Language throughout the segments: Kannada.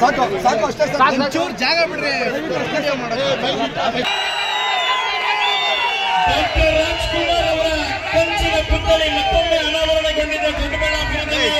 ಸಾಕು ಸಾಕು ಅಷ್ಟೇ ಒಂಚೂರು ಜಾಗ ಬಿಡ್ರಿ. ಡಾಕ್ಟರ್ ರಾಜ್ಕುಮಾರ್ ಅವರ ಕಂಚಿನ ಪುತ್ಥಳಿ ಮತ್ತೊಮ್ಮೆ ಅನಾವರಣಗೊಂಡಿದೆ ದೊಡ್ಡಬಳ್ಳಾಪುರದಲ್ಲಿ.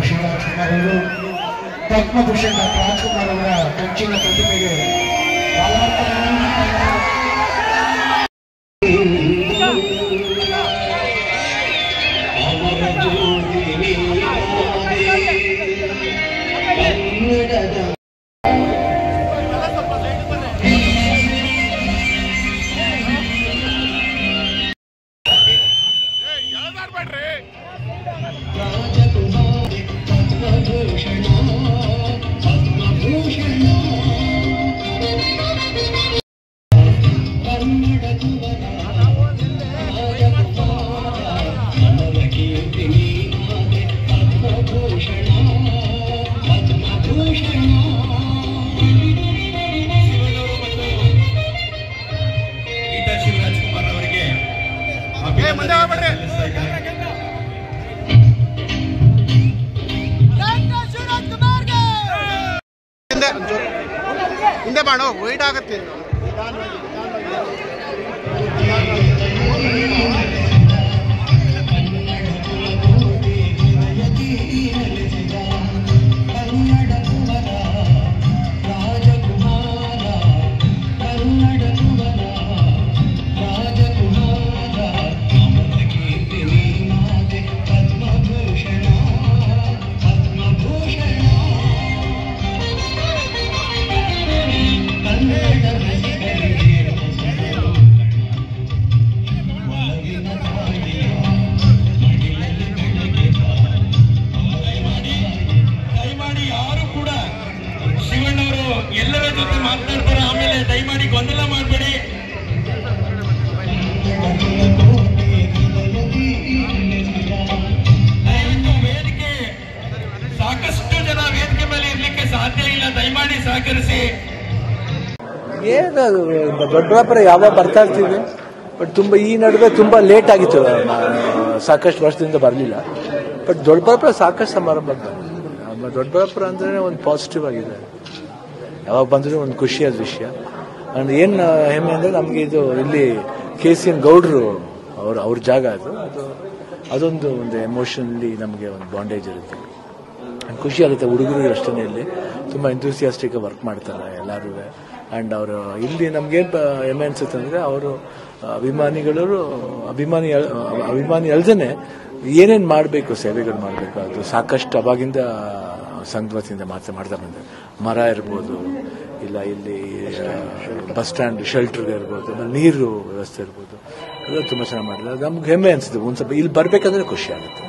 ಶಿವರಾಜ್ಕುಮಾರ್ ಅವರು ಪದ್ಮಭೂಷಣ್ ಡಾಕ್ಟರ್ ರಾಜ್ಕುಮಾರ್ ಅವರ ಕಂಚಿನ ಪ್ರತಿಮೆಗೆ ಶಿವರಾಜ್ಕುಮಾರ್ ಅವರಿಗೆ ಹಿಂದೆ ಬಾಣೋ ವೈಡ್ ಆಗುತ್ತೆ. ಎಲ್ಲರ ಜೊತೆ ಮಾತನಾಡ್ತಾರೆ, ಆಮೇಲೆ ದಯಮಾಡಿ ಗೊಂದಲ ಮಾಡಬೇಡಿ. ವೇದಿಕೆ ಸಾಕಷ್ಟು ಜನ ವೇದಿಕೆ ಮೇಲೆ ಇರ್ಲಿಕ್ಕೆ ಸಾಧ್ಯ ಇಲ್ಲ, ದಯಮಾಡಿ ಸಹಕರಿಸಿ. ಏನು ದೊಡ್ಡಬಳ್ಳಾಪುರ ಯಾವಾಗ ಬರ್ತಾ ಇರ್ತೀವಿ, ಬಟ್ ತುಂಬ ಈ ನಡುವೆ ತುಂಬ ಲೇಟ್ ಆಗಿತ್ತು, ಸಾಕಷ್ಟು ವರ್ಷದಿಂದ ಬರಲಿಲ್ಲ. ಬಟ್ ದೊಡ್ಡಬಳ್ಳಾಪುರ ಸಾಕಷ್ಟು ಸಮಾರಂಭ. ದೊಡ್ಡಬಳ್ಳಾಪುರ ಅಂದ್ರೆ ಒಂದು ಪಾಸಿಟಿವ್ ಆಗಿದೆ, ಯಾವಾಗ ಬಂದರೂ ಒಂದು ಖುಷಿಯಾದ ವಿಷಯ. ಅಂಡ್ ಏನು ಹೆಮ್ಮೆ ಅಂದರೆ ನಮಗೆ ಇದು ಇಲ್ಲಿ KCN ಗೌಡ್ರು ಅವ್ರ ಜಾಗ ಅದೊಂದು ಎಮೋಷನಲಿ ನಮಗೆ ಒಂದು ಬಾಂಡೇಜ್ ಇರುತ್ತೆ, ಖುಷಿ ಆಗುತ್ತೆ. ಹುಡುಗರು ಅಷ್ಟೇ ಇಲ್ಲಿ ತುಂಬ ಎಂಥೂಸಿಯಾಸ್ಟಿಕ್ ವರ್ಕ್ ಮಾಡ್ತಾರೆ ಎಲ್ಲರೂ. ಆ್ಯಂಡ್ ಅವರು ಇಲ್ಲಿ ನಮಗೇನು ಹೆಮ್ಮೆ ಅನಿಸುತ್ತೆ ಅಂದರೆ ಅವರು ಅಭಿಮಾನಿ ಅಲ್ದೇ ಏನೇನು ಮಾಡಬೇಕು, ಸೇವೆಗಳು ಮಾಡಬೇಕು, ಅದು ಸಾಕಷ್ಟು ಅವಾಗಿಂದ ಸಂಘದ ವತಿಯಿಂದ ಮಾಡ್ತಾ ಬಂದೆ. ಮರ ಇರ್ಬೋದು, ಇಲ್ಲ ಇಲ್ಲಿ ಬಸ್ ಸ್ಟ್ಯಾಂಡ್ ಶೆಲ್ಟರ್ ಇರ್ಬೋದು, ನೀರು ವ್ಯವಸ್ಥೆ ಇರ್ಬೋದು, ಎಲ್ಲ ತುಂಬ ಚೆನ್ನಾಗಿ ಮಾಡಿಲ್ಲ. ನಮ್ಗೆ ಹೆಮ್ಮೆ ಅನಿಸುತ್ತೆ. ಒಂದು ಸ್ವಲ್ಪ ಇಲ್ಲಿ ಬರಬೇಕಂದ್ರೆ ಖುಷಿ ಆಗುತ್ತೆ.